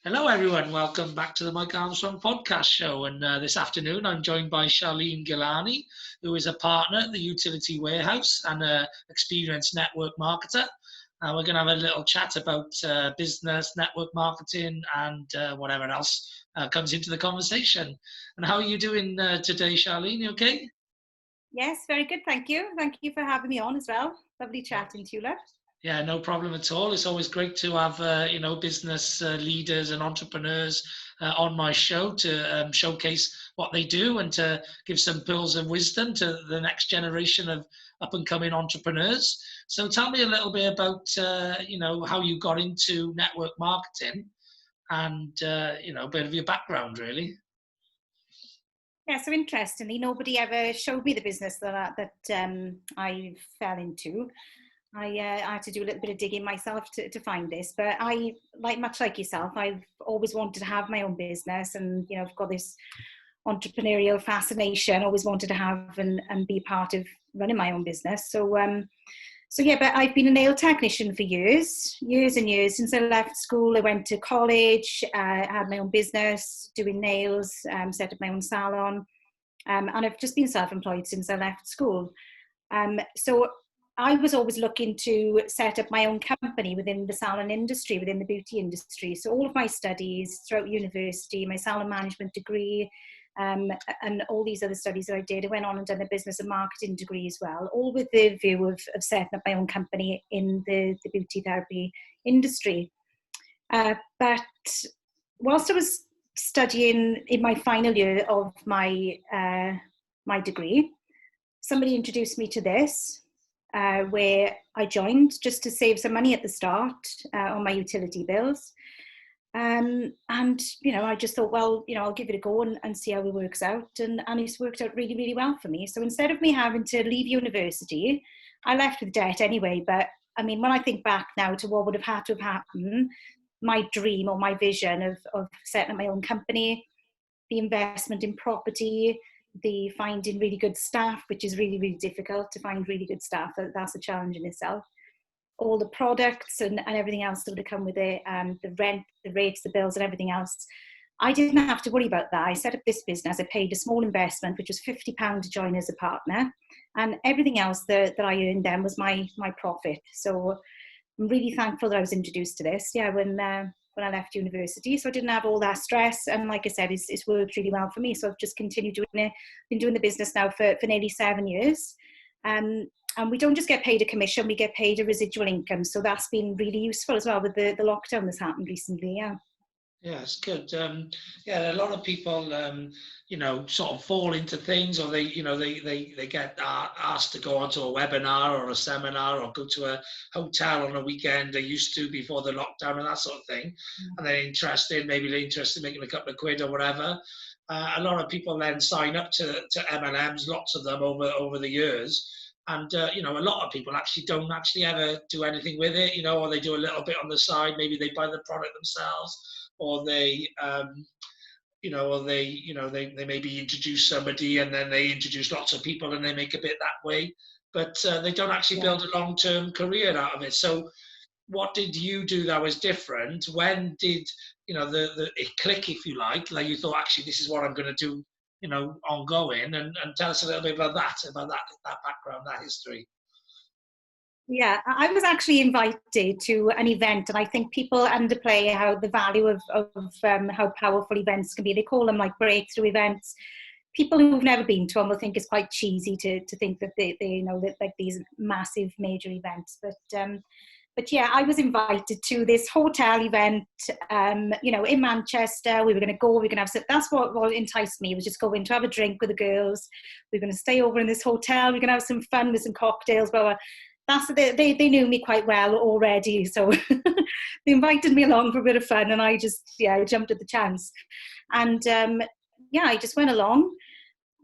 Hello, everyone. Welcome back to the Mike Armstrong podcast show. And this afternoon, I'm joined by Charlene Gilani, who is a partner at the Utility Warehouse and an experienced network marketer. We're going to have a little chat about business, network marketing, and whatever else comes into the conversation. And how are you doing today, Charlene? You okay? Yes, very good. Thank you. Thank you for having me on as well. Lovely chatting to you, love. Yeah, no problem at all. It's always great to have business leaders and entrepreneurs on my show to showcase what they do and to give some pearls of wisdom to the next generation of up and coming entrepreneurs. So tell me a little bit about how you got into network marketing and a bit of your background, really. Yeah, so interestingly, nobody ever showed me the business I fell into. I had to do a little bit of digging myself to find this, but much like yourself, I've always wanted to have my own business, and I've got this entrepreneurial fascination. Always wanted to have and be part of running my own business. So yeah, but I've been a nail technician for years and years. Since I left school, I went to college, had my own business, doing nails, set up my own salon, and I've just been self-employed since I left school. So I was always looking to set up my own company within the salon industry, within the beauty industry. So all of my studies throughout university, my salon management degree, um, and all these other studies that I did, I went on and done a business and marketing degree as well, all with the view of setting up my own company in the beauty therapy industry. But whilst I was studying in my final year of my degree, somebody introduced me to this, where I joined just to save some money at the start on my utility bills. And I just thought, well, I'll give it a go and see how it works out. And it's worked out really, really well for me. So instead of me having to leave university, I left with debt anyway. But I mean, when I think back now to what would have had to have happened, my dream or my vision of setting up my own company, the investment in property, the finding really good staff, which is really, really difficult to find really good staff. That's a challenge in itself. All the products and everything else that would have come with it, the rent, the rates, the bills and everything else. I didn't have to worry about that. I set up this business. I paid a small investment, which was £50 to join as a partner. And everything else that I earned then was my profit. So I'm really thankful that I was introduced to this, when I left university. So I didn't have all that stress. And like I said, it's worked really well for me. So I've just continued doing it. Been doing the business now for nearly 7 years. And we don't just get paid a commission, we get paid a residual income. So that's been really useful as well with the lockdown that's happened recently, yeah. Yeah, it's good. Yeah, a lot of people, sort of fall into things, or they get asked to go onto a webinar or a seminar or go to a hotel on a weekend. They used to before the lockdown and that sort of thing, and maybe they're interested in making a couple of quid or whatever. A lot of people then sign up to MLMs, lots of them over the years. And a lot of people actually don't actually ever do anything with it, or they do a little bit on the side. Maybe they buy the product themselves, or they maybe introduce somebody and then they introduce lots of people and they make a bit that way, but they don't actually build a long-term career out of it. So what did you do that was different? When did the it click, if you like you thought, actually, this is what I'm going to do, ongoing, and tell us a little bit about that background, that history. Yeah, I was actually invited to an event, and I think people underplay how the value of how powerful events can be. They call them like breakthrough events. People who've never been to them will think it's quite cheesy to think that they that like these massive major events. But yeah, I was invited to this hotel event, in Manchester. We were going to go, we were going to have, that's what enticed me, was just going to have a drink with the girls. We were going to stay over in this hotel, we were going to have some fun with some cocktails, blah, blah. They knew me quite well already. So they invited me along for a bit of fun, and I jumped at the chance. And I just went along.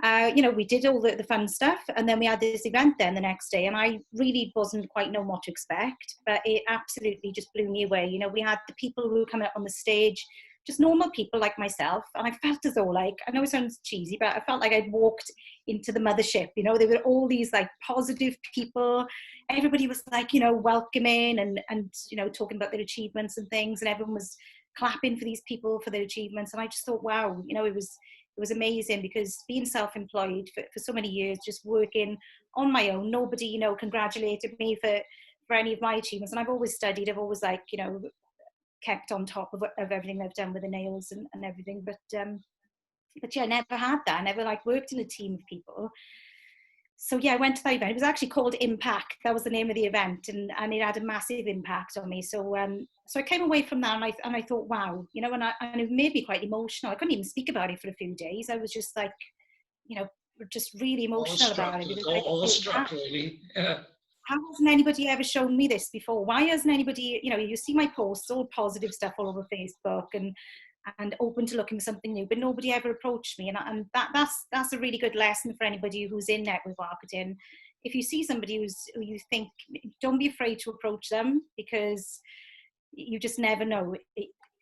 We did all the fun stuff, and then we had this event then the next day, and I really wasn't quite knowing what to expect, but it absolutely just blew me away. We had the people who were coming up on the stage, just normal people like myself, and I felt as though, I know it sounds cheesy, but I felt like I'd walked into the mothership. There were all these positive people. Everybody was welcoming and talking about their achievements and things, and everyone was clapping for these people for their achievements. And I just thought, wow, you know, it was amazing, because being self-employed for so many years, just working on my own, nobody, you know, congratulated me for any of my achievements. And I've always studied, I've always, like, you know, kept on top of everything I've done with the nails and everything. But yeah, I never had that. I never, like, worked in a team of people. So yeah, I went to that event. It was actually called Impact. That was the name of the event, and it had a massive impact on me. So so I came away from that, and I thought, wow, you know, and it made me quite emotional. I couldn't even speak about it for a few days. I was just like, you know, just really emotional about it, because I Awestruck, really. Yeah. How hasn't anybody ever shown me this before? Why hasn't anybody, you know, you see my posts, all positive stuff all over Facebook, and open to looking for something new, but nobody ever approached me. And that's a really good lesson for anybody who's in network marketing. If you see somebody who you think, don't be afraid to approach them, because you just never know.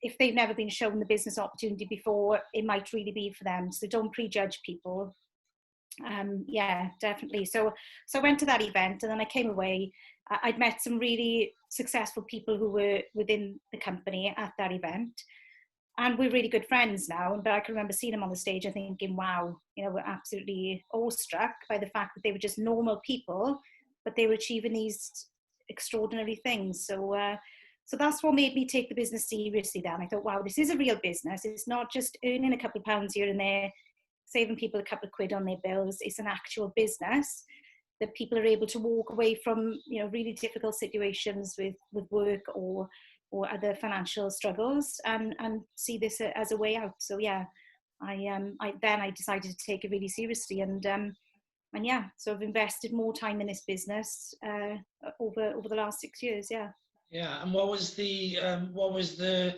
If they've never been shown the business opportunity before, it might really be for them. So don't prejudge people. Yeah, definitely. So I went to that event, and then I came away. I'd met some really successful people who were within the company at that event, and we're really good friends now. But I can remember seeing them on the stage and thinking, wow, you know, we're absolutely awestruck by the fact that they were just normal people, but they were achieving these extraordinary things. So that's what made me take the business seriously then. I thought, wow, this is a real business. It's not just earning a couple of pounds here and there, saving people a couple of quid on their bills. It's an actual business that people are able to walk away from, you know, really difficult situations with work or other financial struggles, and see this as a way out. So yeah, I decided to take it really seriously, and yeah, so I've invested more time in this business over the last 6 years. Yeah. Yeah, and what was the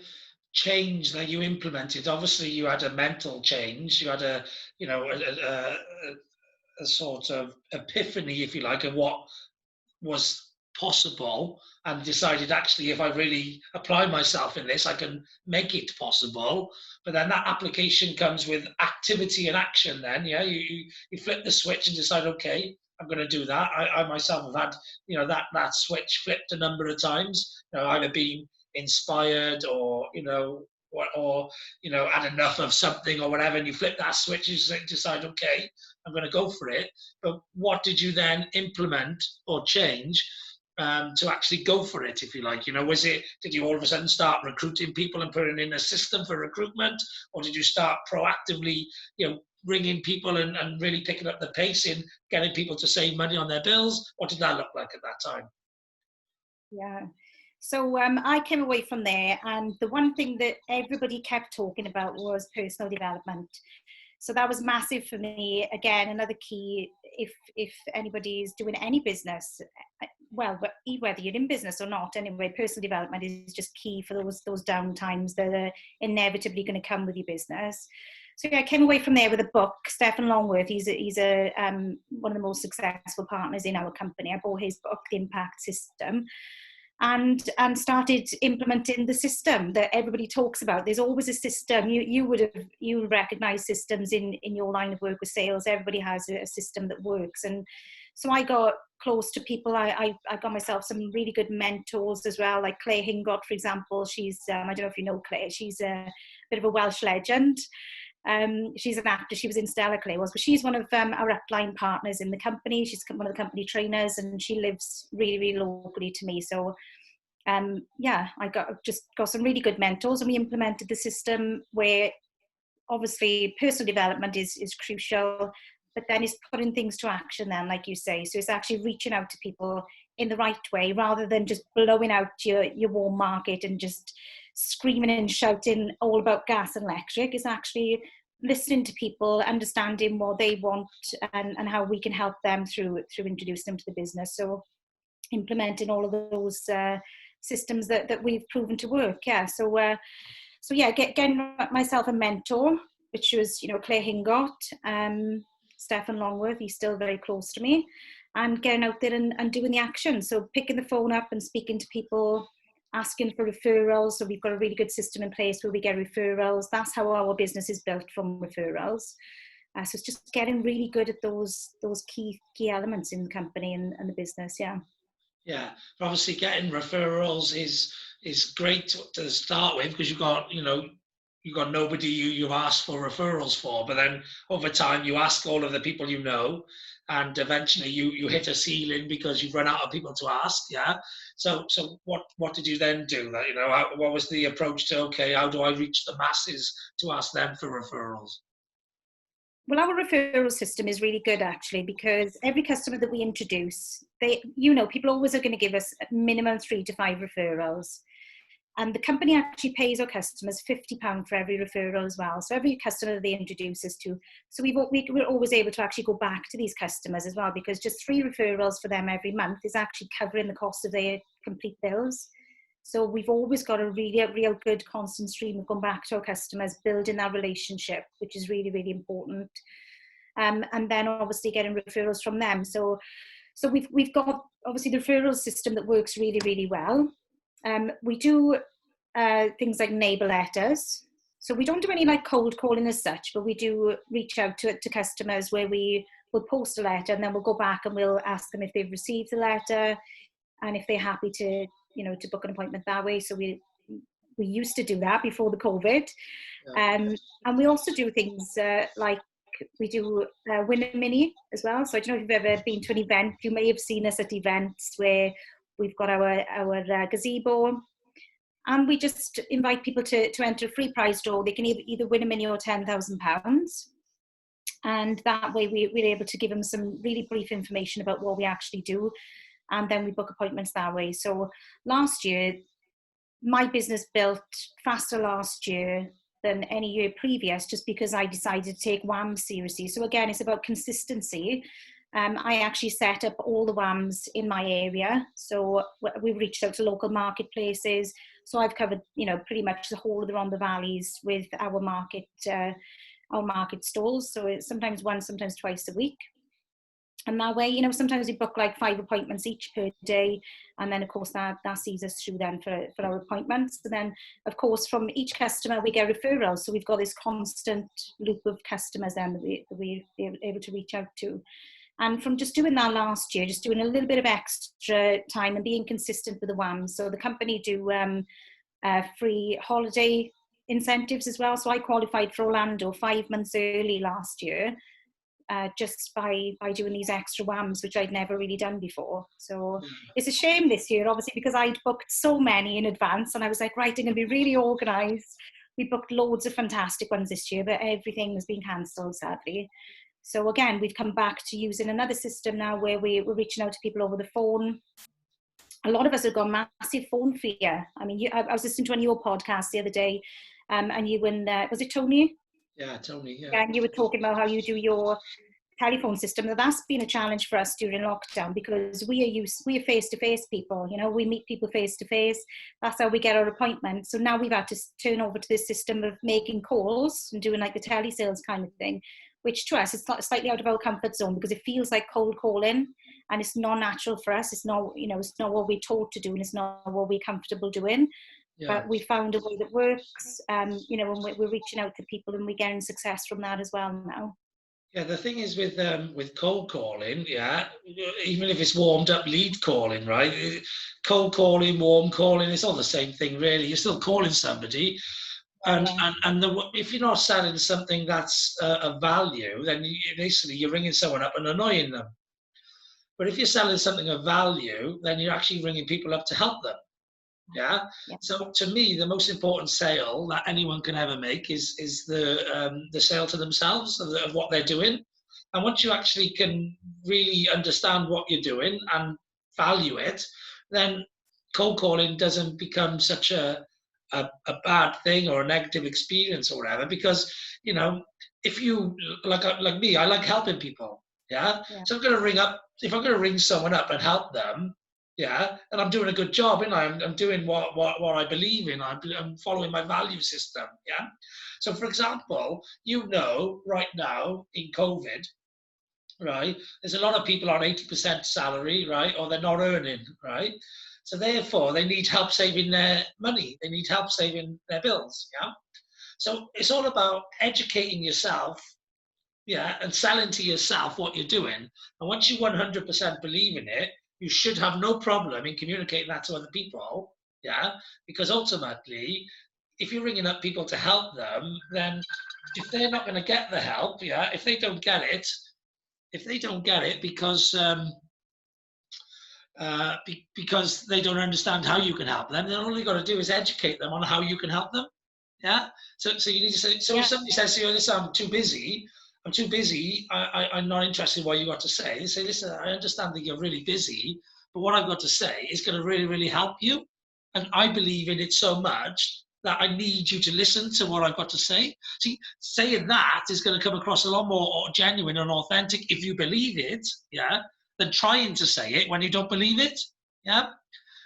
change that you implemented? Obviously, you had a mental change. You had a, you know, a sort of epiphany, if you like, of what was possible, and decided, actually, if I really apply myself in this, I can make it possible. But then that application comes with activity and action. Then, yeah, you flip the switch and decide, okay, I'm going to do that. I myself have had, you know, that switch flipped a number of times. You know, either being inspired, or, you know, or you know, had enough of something or whatever, and you flip that switch, you decide, okay, I'm going to go for it. But what did you then implement or change to actually go for it, if you like? You know, did you all of a sudden start recruiting people and putting in a system for recruitment, or did you start proactively, you know, bringing people and really picking up the pace in getting people to save money on their bills? What did that look like at that time? Yeah. So I came away from there, and the one thing that everybody kept talking about was personal development. So that was massive for me. Again, another key, if anybody is doing any business, well, whether you're in business or not, anyway, personal development is just key for those down times that are inevitably going to come with your business. So yeah, I came away from there with a book. Stephen Longworth, he's one of the most successful partners in our company. I bought his book, The Impact System, and started implementing the system that everybody talks about. There's always a system. You recognize systems in your line of work with sales. Everybody has a system that works. And so I got close to people. I got myself some really good mentors as well, like Claire Hingott, for example. She's, I don't know if you know Claire, she's a bit of a Welsh legend. She's an actor. She was in Stella, Claire was, but she's one of our upline partners in the company. She's one of the company trainers, and she lives really, really locally to me. So yeah, I got some really good mentors, and we implemented the system where obviously personal development is crucial, but then it's putting things to action then, like you say. So it's actually reaching out to people in the right way, rather than just blowing out your warm market and just screaming and shouting all about gas and electric. Is actually listening to people, understanding what they want, and how we can help them through introducing them to the business. So implementing all of those systems that we've proven to work. Yeah. So yeah, getting myself a mentor, which was, you know, Claire Hingott, Stephen Longworth, he's still very close to me, and getting out there and doing the action. So picking the phone up and speaking to people, asking for referrals. So we've got a really good system in place where we get referrals. That's how our business is built, from referrals. So it's just getting really good at those key elements in the company and the business. Yeah. Yeah, obviously getting referrals is is great to start with, because you've got nobody you've asked for referrals for, but then over time you ask all of the people you know, and eventually you hit a ceiling because you've run out of people to ask. Yeah. So what did you then do? That what was the approach to, okay, how do I reach the masses to ask them for referrals? Well, our referral system is really good actually, because every customer that we introduce, people always are going to give us a minimum 3 to 5 referrals. And the company actually pays our customers £50 for every referral as well. So every customer they introduce us to, so we're always able to actually go back to these customers as well, because just 3 referrals for them every month is actually covering the cost of their complete bills. So we've always got a real good constant stream of going back to our customers, building that relationship, which is really, really important. And then obviously getting referrals from them. So we've got obviously the referral system that works really, really well. We do things like neighbour letters. So we don't do any like cold calling as such, but we do reach out to customers where we will post a letter, and then we'll go back and we'll ask them if they've received the letter and if they're happy to book an appointment that way. So we used to do that before the COVID. Yeah. And we also do things like we do Win a Mini as well. So I don't know if you've ever been to an event. You may have seen us at events where we've got our gazebo, and we just invite people to enter a free prize draw. They can either win a mini or £10,000. And that way we're able to give them some really brief information about what we actually do. And then we book appointments that way. So last year, my business built faster last year than any year previous, just because I decided to take WAMs seriously. So again, it's about consistency. I actually set up all the WAMs in my area. So we reached out to local marketplaces. So I've covered, pretty much the whole of the Rhondda Valleys with our market stalls. So it's sometimes once, sometimes twice a week. And that way, sometimes we book like 5 appointments each per day. And then, of course, that sees us through then for our appointments. And then, of course, from each customer, we get referrals. So we've got this constant loop of customers then that we're able to reach out to. And from just doing that last year, just doing a little bit of extra time and being consistent with the WAMs. So the company do free holiday incentives as well. So I qualified for Orlando 5 months early last year, just by doing these extra WAMs, which I'd never really done before. So it's a shame this year, obviously, because I'd booked so many in advance, and I was like, right, I'm going to be really organised. We booked loads of fantastic ones this year, but everything has been cancelled, sadly. So again, we've come back to using another system now where we're reaching out to people over the phone. A lot of us have got massive phone fear. I mean, I was listening to one of your podcasts the other day, and you and was it Tony? Yeah, Tony. Yeah. And you were talking about how you do your telephone system. Now, that's been a challenge for us during lockdown, because we are face-to-face people. We meet people face-to-face. That's how we get our appointments. So now we've had to turn over to this system of making calls and doing like the telesales kind of thing, which to us is slightly out of our comfort zone, because it feels like cold calling, and it's not natural for us. It's not, it's not what we're taught to do, and it's not what we're comfortable doing. Yeah. But we found a way that works, and we're reaching out to people, and we're getting success from that as well now. Yeah, the thing is with cold calling, yeah, even if it's warmed up lead calling, right? Cold calling, warm calling, it's all the same thing, really. You're still calling somebody. And if you're not selling something that's of value, then basically you're ringing someone up and annoying them. But if you're selling something of value, then you're actually ringing people up to help them. Yeah. So to me, the most important sale that anyone can ever make is the sale to themselves of what they're doing. And once you actually can really understand what you're doing and value it, then cold calling doesn't become such a bad thing or a negative experience or whatever, because if you like me, I like helping people. Yeah. So if I'm going to ring someone up and help them, yeah, and I'm doing a good job, and I'm doing what I believe in. I'm following my value system. Yeah. So for example, right now in COVID, right, there's a lot of people on 80% salary, right, or they're not earning, right. So therefore, they need help saving their money. They need help saving their bills. Yeah. So it's all about educating yourself, yeah, and selling to yourself what you're doing. And once you 100% believe in it, you should have no problem in communicating that to other people. Yeah, because ultimately, if you're ringing up people to help them, then if they're not going to get the help, yeah, if they don't get it because they don't understand how you can help them, then all you got to do is educate them on how you can help them. Yeah. So you need to say. So if Yeah, somebody says to you, "Listen, I'm too busy. I'm too busy. I'm not interested in what you got to say." They say, "Listen, I understand that you're really busy, but what I've got to say is going to really, really help you, and I believe in it so much that I need you to listen to what I've got to say." See, saying that is going to come across a lot more genuine and authentic if you believe it. Yeah. Than trying to say it when you don't believe it. Yeah.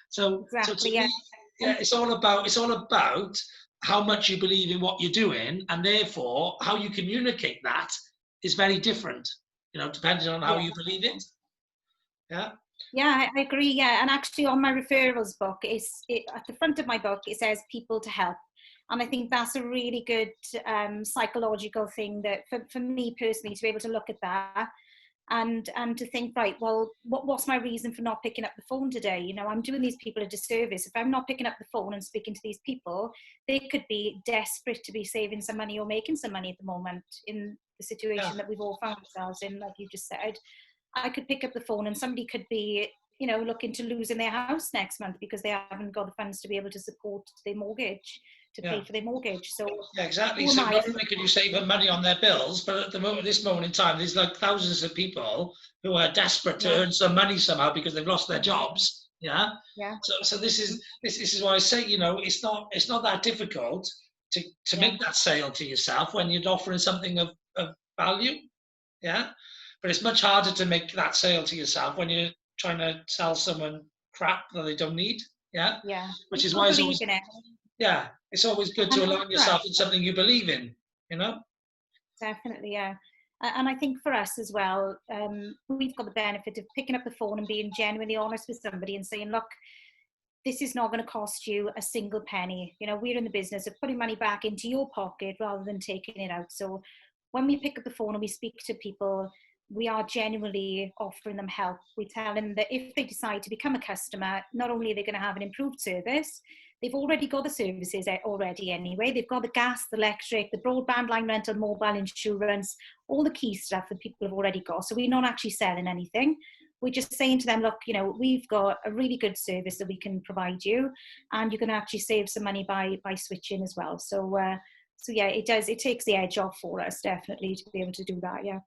So to exactly. Yeah. me, yeah, And it's all about how much you believe in what you're doing, and therefore how you communicate that is very different. Depending on how yeah. you believe it. Yeah. Yeah, I agree. Yeah, and actually, on my referrals book, at the front of my book, it says "people to help," and I think that's a really good psychological thing that, for me personally, to be able to look at that and to think, right, well, what's my reason for not picking up the phone today? I'm doing these people a disservice if I'm not picking up the phone and speaking to these people. They could be desperate to be saving some money or making some money at the moment in the Yeah. situation that we've all found ourselves in, like you just said. I could pick up the phone and somebody could be, looking to losing their house next month because they haven't got the funds to be able to support their mortgage, to Yeah. pay for their mortgage. So Yeah, exactly. who am So I? not only can you save them money on their bills, but at this moment in time, there's like thousands of people who are desperate to Yeah, earn some money somehow because they've lost their jobs. Yeah. yeah, So this is why I say, it's not that difficult to yeah, make that sale to yourself when you're offering something of value. Yeah. But it's much harder to make that sale to yourself when you're trying to sell someone crap that they don't need. Yeah. yeah. Which You've is got why to it's believe always in it. yeah, it's always good And to I think align for us, yourself in something you believe in, you know? definitely, yeah. And I think for us as well, we've got the benefit of picking up the phone and being genuinely honest with somebody and saying, look, this is not going to cost you a single penny. We're in the business of putting money back into your pocket rather than taking it out. So when we pick up the phone and we speak to people, we are genuinely offering them help. We tell them that if they decide to become a customer, not only are they going to have an improved service, they've already got the services already anyway. They've got the gas, the electric, the broadband line rental, mobile insurance, all the key stuff that people have already got. So we're not actually selling anything. We're just saying to them, look, we've got a really good service that we can provide you, and you can actually save some money by switching as well. So yeah, it does. It takes the edge off for us, definitely, to be able to do that. Yeah.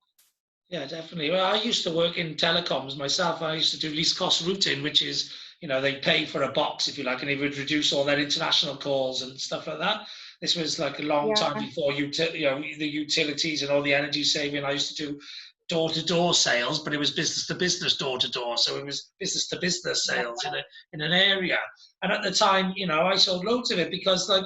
Yeah, definitely. Well, I used to work in telecoms myself. I used to do least cost routing, which is, they pay for a box, if you like, and it would reduce all their international calls and stuff like that. This was like a long time Yeah. before the utilities and all the energy saving. I used to do door-to-door sales, but it was business to business door-to-door. So it was business to business Yeah. sales in an area. And at the time, I sold loads of it because like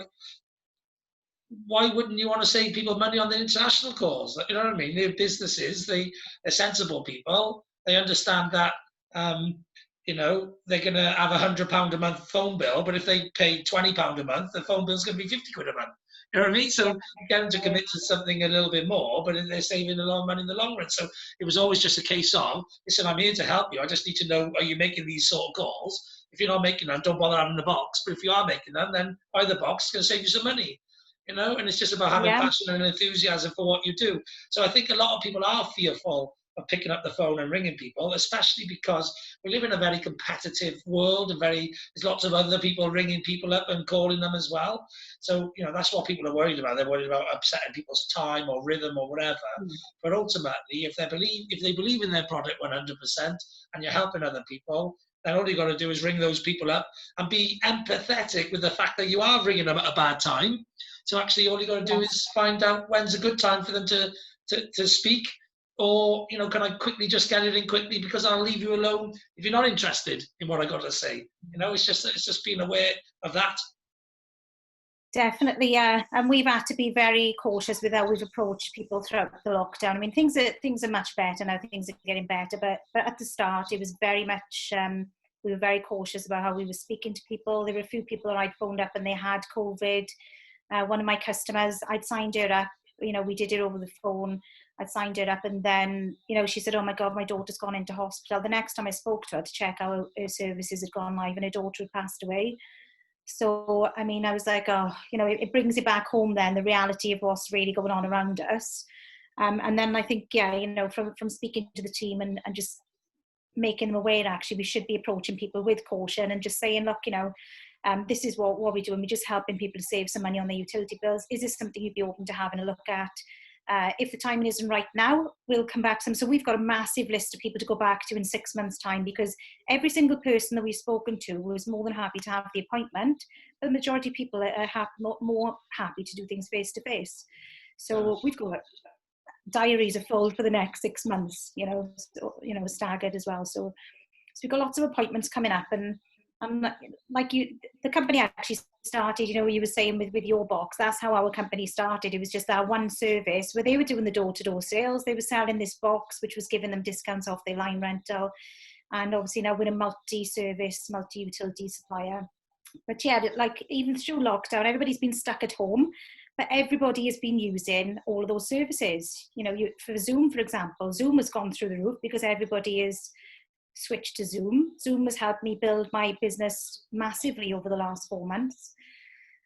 why wouldn't you want to save people money on the international calls? You know what I mean? They're businesses, they're sensible people. They understand that, they're going to have £100 a month phone bill, but if they pay £20 a month, the phone bill's going to be 50 quid a month. You know what I mean? So Yeah. you get them to commit to something a little bit more, but they're saving a lot of money in the long run. So it was always just a case of, listen, I'm here to help you. I just need to know, are you making these sort of calls? If you're not making them, don't bother having the box. But if you are making them, then buy the box. It's going to save you some money. And it's just about having Yeah. passion and enthusiasm for what you do. So I think a lot of people are fearful of picking up the phone and ringing people, especially because we live in a very competitive world and there's lots of other people ringing people up and calling them as well. So, that's what people are worried about. They're worried about upsetting people's time or rhythm or whatever. Mm. But ultimately, if they believe in their product 100% and you're helping other people, then all you got to do is ring those people up and be empathetic with the fact that you are ringing them at a bad time. So actually, all you got to do Yeah. is find out when's a good time for them to speak, or can I quickly just get it in quickly because I'll leave you alone if you're not interested in what I got to say. It's just being aware of that. Definitely, yeah. And we've had to be very cautious with how we've approached people throughout the lockdown. I mean, things are much better now. Things are getting better, but at the start, it was very much. We were very cautious about how we were speaking to people. There were a few people that I'd phoned up and they had COVID. One of my customers, I'd signed her up. We did it over the phone. I'd signed her up, and then she said, "Oh my God, my daughter's gone into hospital." The next time I spoke to her to check how her services had gone live, and her daughter had passed away. So, I mean, I was like, oh, you know, it brings it back home then, the reality of what's really going on around us. And then I think, yeah, you know, from speaking to the team and just making them aware, actually, we should be approaching people with caution and just saying, look, you know, this is what we're doing. We're just helping people to save some money on their utility bills. Is this something you'd be open to having a look at? If the timing isn't right now, we'll come back to them. So we've got a massive list of people to go back to in 6 months' time, because every single person that we've spoken to was more than happy to have the appointment. But the majority of people are more happy to do things face to face. So we've got diaries are full for the next 6 months, staggered as well. So we've got lots of appointments coming up, and like you, the company actually started, you know, you were saying with your box, that's how our company started. It was just that one service where they were doing the door-to-door sales. They were selling this box, which was giving them discounts off their line rental. And obviously now we're a multi-service, multi-utility supplier. But yeah, like even through lockdown, everybody's been stuck at home, but everybody has been using all of those services. You know, for Zoom, for example, Zoom has gone through the roof because everybody is switched to Zoom. Zoom has helped me build my business massively over the last 4 months.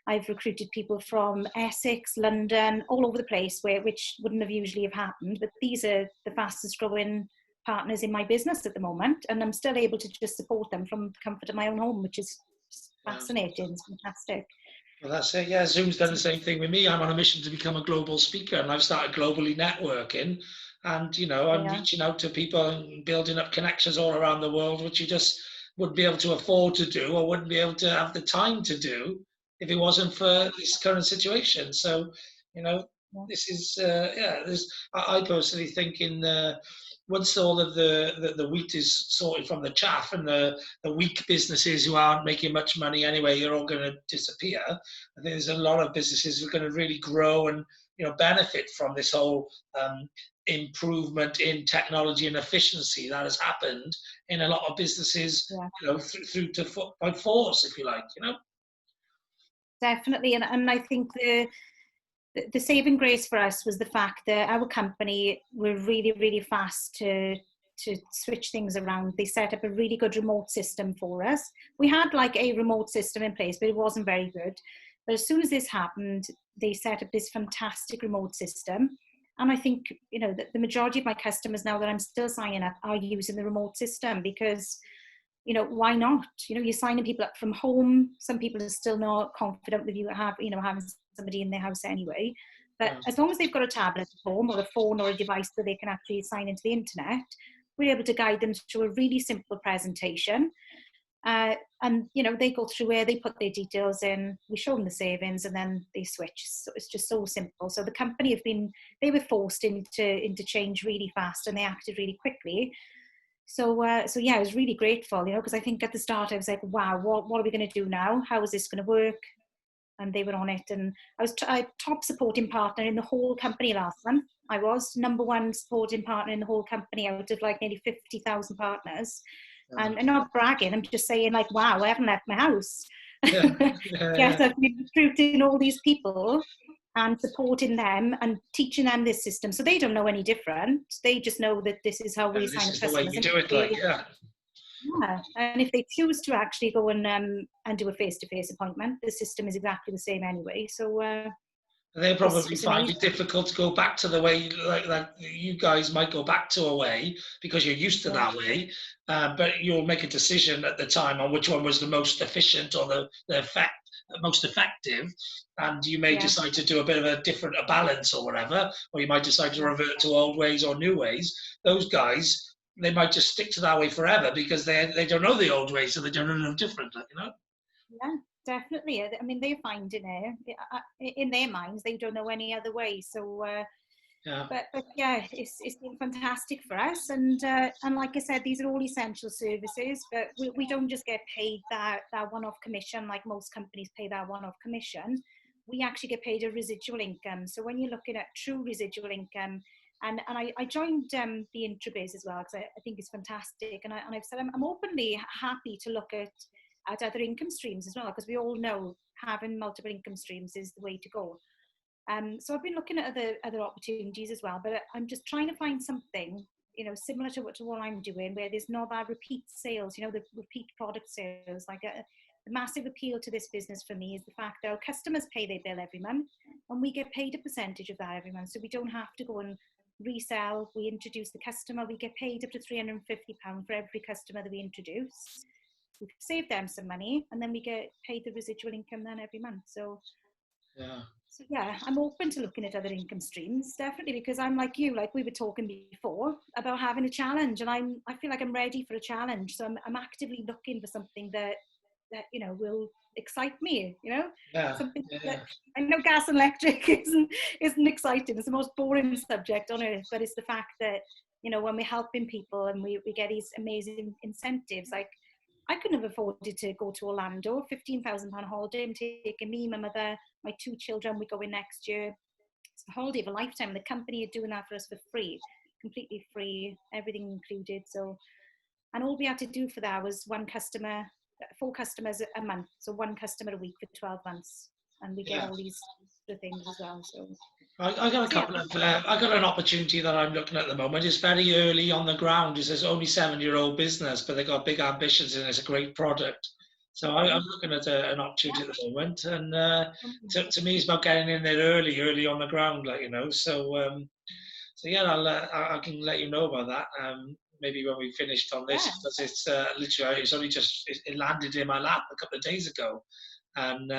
I've recruited people from Essex, London, all over the place, which wouldn't have usually have happened. But these are the fastest growing partners in my business at the moment, and I'm still able to just support them from the comfort of my own home, which is fascinating. It's fantastic. Well, that's it. Yeah, Zoom's done the same thing with me. I'm on a mission to become a global speaker, and I've started globally networking. And you know, I'm reaching out to people and building up connections all around the world, which you just wouldn't be able to afford to do, or wouldn't be able to have the time to do if it wasn't for this current situation. So, you know, this is I personally think once all of the wheat is sorted from the chaff, and the weak businesses who aren't making much money anyway, you're all going to disappear. I think there's a lot of businesses who are going to really grow and, you know, benefit from this whole improvement in technology and efficiency that has happened in a lot of businesses, you know, through to by force, if you like, you know. Definitely, and I think the saving grace for us was the fact that our company were really, really fast to switch things around. They set up a really good remote system for us. We had like a remote system in place, but it wasn't very good. But as soon as this happened, they set up this fantastic remote system. And I think, you know, the majority of my customers now that I'm still signing up are using the remote system because, you know, why not? You know, you're signing people up from home. Some people are still not confident with having somebody in their house anyway. But as long as they've got a tablet at home or a phone or a device that they can actually sign into the internet, we're able to guide them through a really simple presentation. And, you know, they go through where they put their details in, we show them the savings, and then they switch. So it's just so simple. So the company they were forced into change really fast, and they acted really quickly. So yeah, I was really grateful, you know, because I think at the start I was like, wow, what are we going to do now? How is this going to work? And they were on it. And I was top supporting partner in the whole company last month. I was number one supporting partner in the whole company out of like nearly 50,000 partners. And not bragging, I'm just saying like, wow, I haven't left my house. Yes, I've been recruiting all these people and supporting them and teaching them this system. So they don't know any different. They just know that this is how we sign up customers. This is the way we do it, Yeah, and if they choose to actually go and do a face-to-face appointment, the system is exactly the same anyway. So they probably find it difficult to go back to the way, like you guys might go back to a way because you're used to that way, but you'll make a decision at the time on which one was the most efficient or the most effective, and you may decide to do a bit of a balance or whatever, or you might decide to revert to old ways or new ways. Those guys, they might just stick to that way forever because they don't know the old ways, so they don't know no different, you know. Yeah, definitely. I mean, they're finding it in their minds. They don't know any other way. So, but yeah, it's been fantastic for us. And like I said, these are all essential services. But we don't just get paid that one-off commission like most companies pay that one-off commission. We actually get paid a residual income. So when you're looking at true residual income, and I joined the Intrabiz as well because I think it's fantastic. And I've said I'm openly happy to look at other income streams as well, because we all know having multiple income streams is the way to go. So I've been looking at other opportunities as well, but I'm just trying to find something, you know, similar to what I'm doing, where there's not that repeat sales, you know, the repeat product sales, like the massive appeal to this business for me is the fact that our customers pay their bill every month, and we get paid a percentage of that every month. So we don't have to go and resell. We introduce the customer. We get paid up to £350 for every customer that we introduce. We save them some money, and then we get paid the residual income then every month. So yeah, I'm open to looking at other income streams, definitely, because I'm like you, like we were talking before about having a challenge, and I feel like I'm ready for a challenge. So I'm actively looking for something that you know will excite me. You know, something that I know gas and electric isn't exciting. It's the most boring subject on earth, but it's the fact that, you know, when we're helping people and we get these amazing incentives, like I couldn't have afforded to go to Orlando, £15,000 holiday. I'm taking me, my mother, my 2 children. We go in next year. It's a holiday of a lifetime. The company are doing that for us for free, completely free, everything included. So, and all we had to do for that was 4 customers a month. So 1 customer a week for 12 months. And we get all these other things as well. So I got a couple of, I got an opportunity that I'm looking at the moment. It's very early on the ground. It's only 7-year-old business, but they've got big ambitions and it's a great product. So I'm looking at an opportunity at the moment. And to me, it's about getting in there early on the ground, like, you know. So yeah, I can let you know about that. Maybe when we finished on this, because it's literally, it's only just, it landed in my lap a couple of days ago. And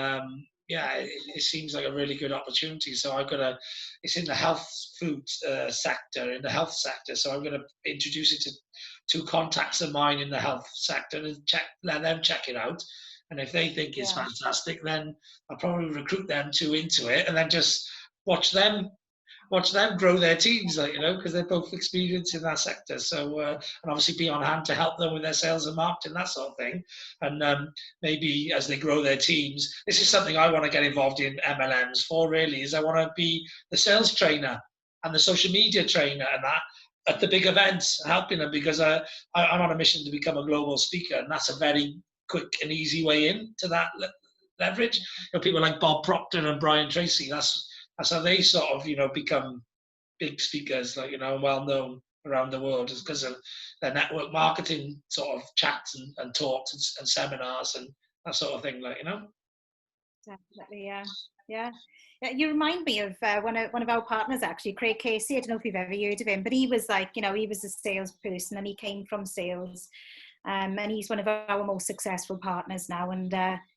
yeah, it seems like a really good opportunity. So it's in the health food sector, in the health sector. So I'm going to introduce it to 2 contacts of mine in the health sector and let them check it out. And if they think it's fantastic, then I'll probably recruit them 2 into it, and then just watch them grow their teams, like, you know, because they're both experienced in that sector. So, and obviously be on hand to help them with their sales and marketing, that sort of thing. And maybe as they grow their teams, this is something I want to get involved in MLMs for, really, is I want to be the sales trainer and the social media trainer and that at the big events, helping them, because I'm on a mission to become a global speaker, and that's a very quick and easy way in to that leverage. You know, people like Bob Proctor and Brian Tracy, that's how they sort of, you know, become big speakers, like, you know, well known around the world, is because of their network marketing sort of chats and talks and seminars and that sort of thing, like, you know. Definitely, yeah. You remind me of one of our partners, actually, Craig Casey. I don't know if you've ever heard of him, but he was like, you know, he was a salesperson and he came from sales, and he's one of our most successful partners now, and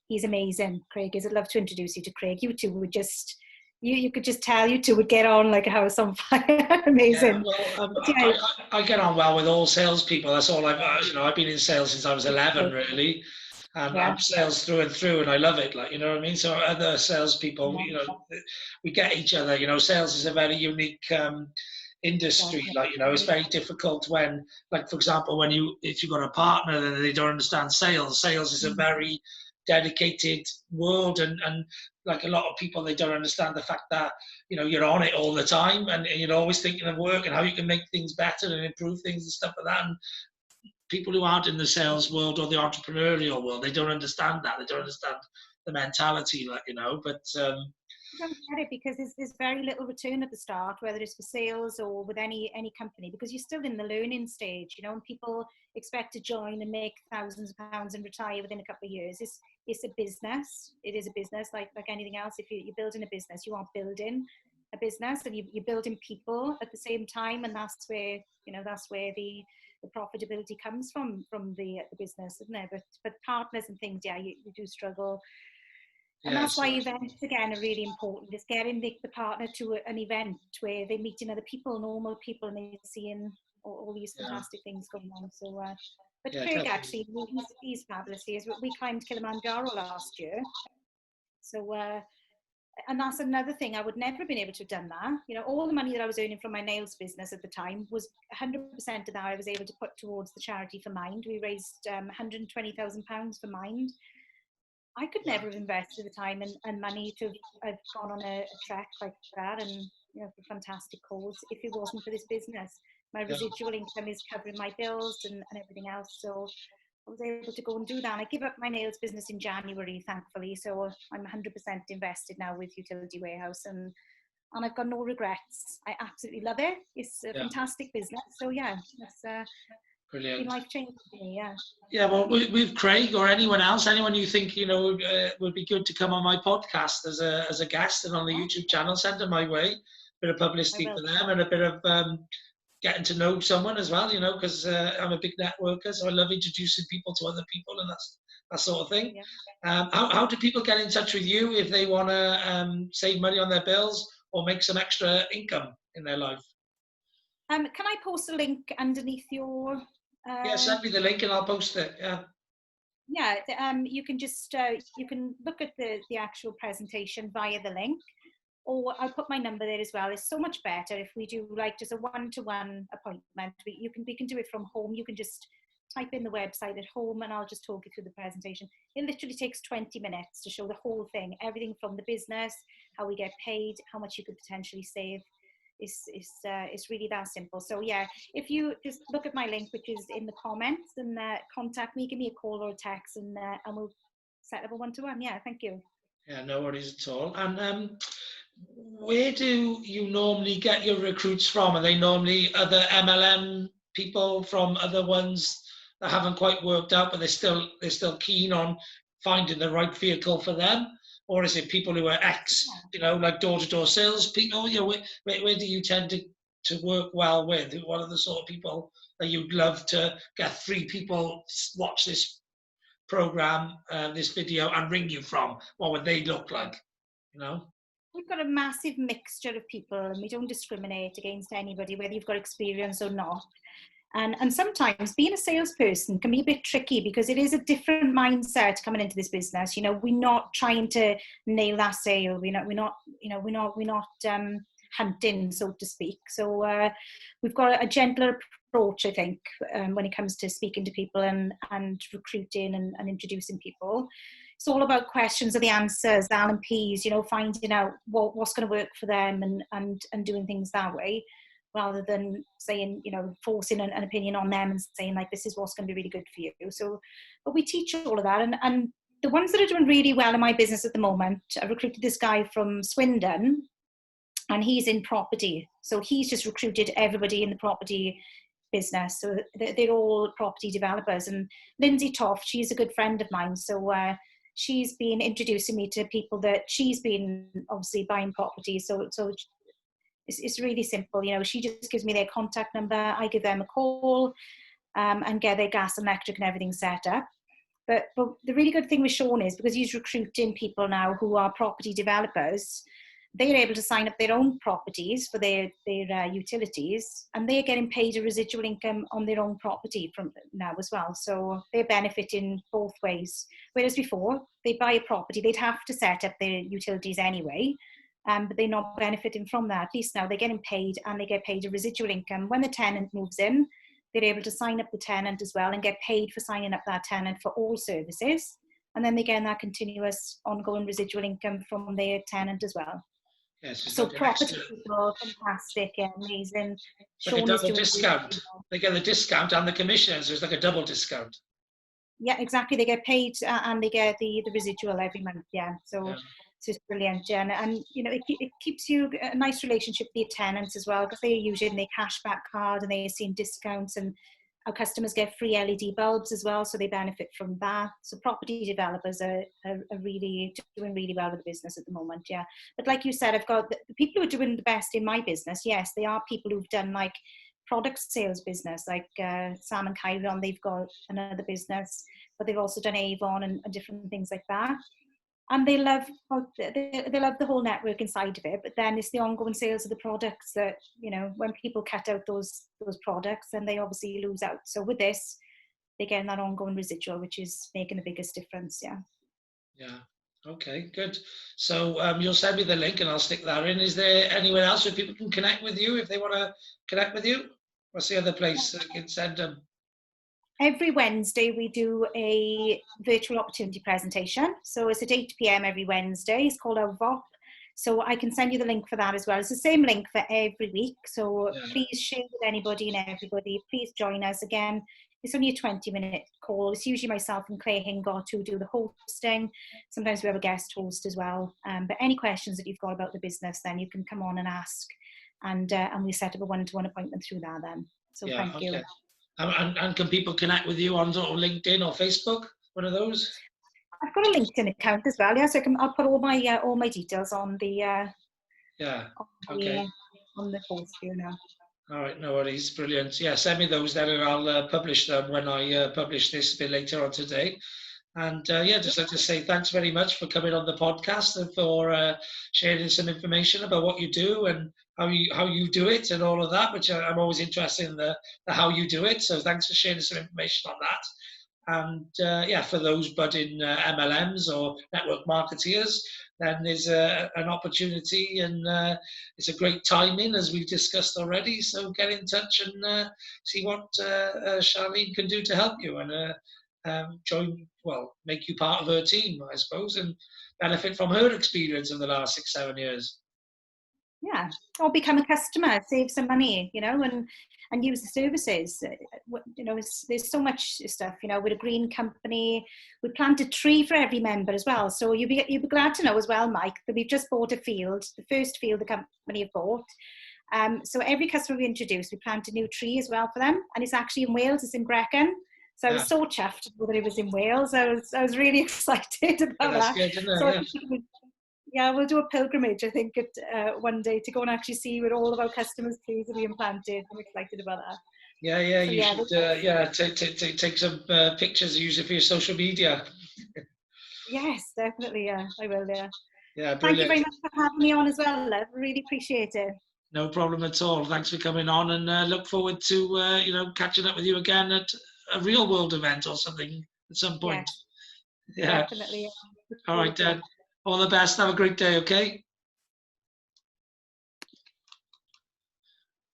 he's amazing. Craig is. I'd love to introduce you to Craig. You 2 would just. You could just tell you 2 would get on like a house on fire. Amazing. Yeah, well, I get on well with all salespeople. That's all I've been in sales since I was 11, really. And I'm sales through and through, and I love it. Like, you know what I mean? So other salespeople, you know, we get each other. You know, sales is a very unique industry. Like, you know, it's very difficult when, like, for example, if you've got a partner and they don't understand sales. Sales is a very dedicated world, and like a lot of people, they don't understand the fact that, you know, you're on it all the time, and you're always thinking of work and how you can make things better and improve things and stuff like that. And people who aren't in the sales world or the entrepreneurial world, they don't understand that. They don't understand the mentality, like, you know. But I don't get it, because there's very little return at the start, whether it's for sales or with any company, because you're still in the learning stage, you know, and people expect to join and make thousands of pounds and retire within a couple of years. It's a business. It is a business, like anything else. If you're building a business, you are building a business, and you're building people at the same time, and that's where, you know, that's where the profitability comes from the business, isn't it? But partners and things, yeah, you do struggle. And that's why events, again, are really important. Is getting the partner to an event where they're meeting other people, normal people, and they're seeing all these fantastic things going on. So, but Craig, actually, he's fabulous. We climbed Kilimanjaro last year. So, and that's another thing. I would never have been able to have done that. You know, all the money that I was earning from my nails business at the time was 100% of that I was able to put towards the charity for Mind. We raised £120,000 for Mind. I could never have invested the time and money to have gone on a trek like that, and, you know, for a fantastic cause, if it wasn't for this business. My residual income is covering my bills and everything else. So I was able to go and do that. And I give up my nails business in January, thankfully. So I'm 100% invested now with Utility Warehouse, and I've got no regrets. I absolutely love it. It's a fantastic business. So yeah, been Brilliant. life-changing for me, yeah. Yeah, well, with Craig or anyone else, anyone you think would be good to come on my podcast as a guest and on the YouTube channel, send them my way. Bit of I publicity will. for them and a bit of getting to know someone as well, because I'm a big networker, so I love introducing people to other people and that sort of thing. Yeah. How do people get in touch with you if they want to save money on their bills or make some extra income in their life? Can I post a link underneath your? Yeah, send me the link and I'll post it. Yeah. Yeah, you can just you can look at the actual presentation via the link, or I'll put my number there as well. It's so much better if we do like just a one-to-one appointment. We can do it from home. You can just type in the website at home and I'll just talk you through the presentation. It literally takes 20 minutes to show the whole thing, everything from the business, how we get paid, how much you could potentially save. It's really that simple. So yeah, if you just look at my link, which is in the comments, and contact me, give me a call or a text, and we'll set up a one-to-one. Yeah, thank you. Yeah, no worries at all. And where do you normally get your recruits from? Are they normally other MLM people from other ones that haven't quite worked out, but they're still keen on finding the right vehicle for them? Or is it people who are like door-to-door sales people? Where do you tend to work well with? What are the sort of people that you'd love to get 3 people watch this program, this video, and ring you from? What would they look like? We've got a massive mixture of people and we don't discriminate against anybody, whether you've got experience or not. And sometimes being a salesperson can be a bit tricky because it is a different mindset coming into this business. We're not trying to nail that sale. We're not hunting, so to speak. So we've got a gentler approach, I think, when it comes to speaking to people and recruiting and introducing people. It's all about questions of the answers, the L&Ps, finding out what's going to work for them and doing things that way, rather than saying, forcing an opinion on them and saying like, this is what's going to be really good for you. So, but we teach all of that. And the ones that are doing really well in my business at the moment, I recruited this guy from Swindon and he's in property. So he's just recruited everybody in the property business. So they're all property developers. And Lindsay Toft, she's a good friend of mine. So she's been introducing me to people that she's been obviously buying property. So it's really simple. She just gives me their contact number. I give them a call and get their gas and electric and everything set up. But the really good thing with Sean is because he's recruiting people now who are property developers, they're able to sign up their own properties for their utilities, and they're getting paid a residual income on their own property from now as well. So they're benefiting both ways. Whereas before, they buy a property, they'd have to set up their utilities anyway, but they're not benefiting from that. At least now they're getting paid and they get paid a residual income. When the tenant moves in, they're able to sign up the tenant as well and get paid for signing up that tenant for all services. And then they get that continuous ongoing residual income from their tenant as well. Yes, so property people, fantastic, amazing. It's like a double discount. They get the discount and the commissions. There's like a double discount. Yeah, exactly. They get paid and they get the residual every month. Yeah, so it's brilliant, Jen. And it keeps you a nice relationship with your tenants as well, because they're using their cashback card and they're seeing discounts, and our customers get free LED bulbs as well, so they benefit from that. So property developers are really doing really well with the business at the moment, yeah. But like you said, I've got the people who are doing the best in my business. Yes, they are people who've done like product sales business, like Sam and Chiron. They've got another business, but they've also done Avon and different things like that. And they love the whole network inside of it, but then it's the ongoing sales of the products that, when people cut out those products, then they obviously lose out. So with this, they're getting that ongoing residual, which is making the biggest difference. Yeah. Okay, good. So you'll send me the link and I'll stick that in. Is there anywhere else where people can connect with you if they want to connect with you? What's the other place you can send them? Every Wednesday we do a virtual opportunity presentation. So it's at 8 p.m. every Wednesday. It's called our VOP. So I can send you the link for that as well. It's the same link for every week. So please share with anybody and everybody. Please join us. Again, it's only a 20-minute call. It's usually myself and Claire Hingot who do the hosting. Sometimes we have a guest host as well. But any questions that you've got about the business, then you can come on and ask. And we set up a one-to-one appointment through that then. So thank you. And can people connect with you on sort of LinkedIn or Facebook? One of those? I've got a LinkedIn account as well, yeah. So I'll put all my details on the Yeah. on Okay. on the post for you now. All right, no worries. Brilliant. Yeah, send me those then and I'll publish them when I publish this a bit later on today. And yeah, just like to say thanks very much for coming on the podcast and for sharing some information about what you do and how you do it and all of that, which I'm always interested in the how you do it. So thanks for sharing some information on that. And yeah, for those budding MLMs or network marketeers, then there's an opportunity and it's a great timing as we've discussed already. So get in touch and see what Charlene can do to help you and join, well, make you part of her team, I suppose, and benefit from her experience in the last 6-7 years. Yeah, or become a customer, save some money, and use the services. There's so much stuff. We're a green company. We plant a tree for every member as well. So you'll be glad to know as well, Mike, that we've just bought a field, the first field the company have bought. So every customer we introduce, we plant a new tree as well for them, and it's actually in Wales. It's in Brecon. So I was so chuffed that it was in Wales. I was really excited about that. Good, isn't it? So yeah, we'll do a pilgrimage, I think, one day to go and actually see where all of our customers' trees are being planted. I'm excited about that. Yeah, so should take some pictures, use it for your social media. Yes, definitely, yeah, I will, yeah. Yeah, brilliant. Thank you very much for having me on as well, love. Really appreciate it. No problem at all. Thanks for coming on and look forward to, catching up with you again at a real world event or something at some point. Yes, yeah, definitely. Yeah. All right, Dan. All the best. Have a great day, okay?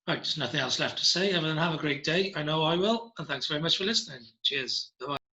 Right, there's nothing else left to say other than have a great day. I know I will. And thanks very much for listening. Cheers. Bye-bye.